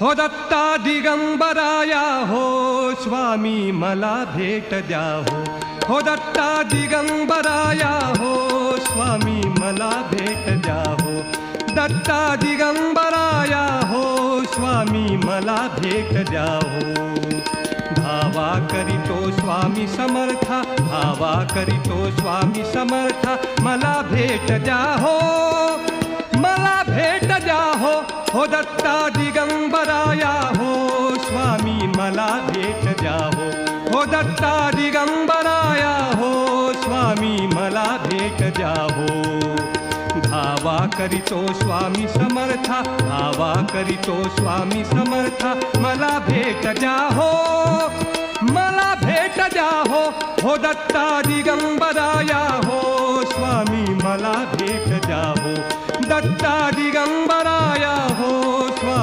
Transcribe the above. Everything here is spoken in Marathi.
हो दत्ता दिगंबराया हो स्वामी मला भेट द्या हो दत्ता दिगंबराया हो स्वामी मला भेट द्या हो दत्ता दिगंबराया हो स्वामी मला भेट द्या हो धावा करीतो स्वामी समर्था धावा करीतो स्वामी समर्था मला भेट द्या हो मला भेट द्या हो दत्ता दिगंबराया हो स्वामी मला भेट द्या हो दत्ता दिगंबराया हो स्वामी मला भेट द्या हो धावा करीतो स्वामी समर्था धावा करीतो स्वामी समर्था मला भेट द्या हो मला भेट द्या हो दत्ता दिगंबराया हो स्वामी मला भेट द्या हो दत्ता दिगंबराया हो स्वामी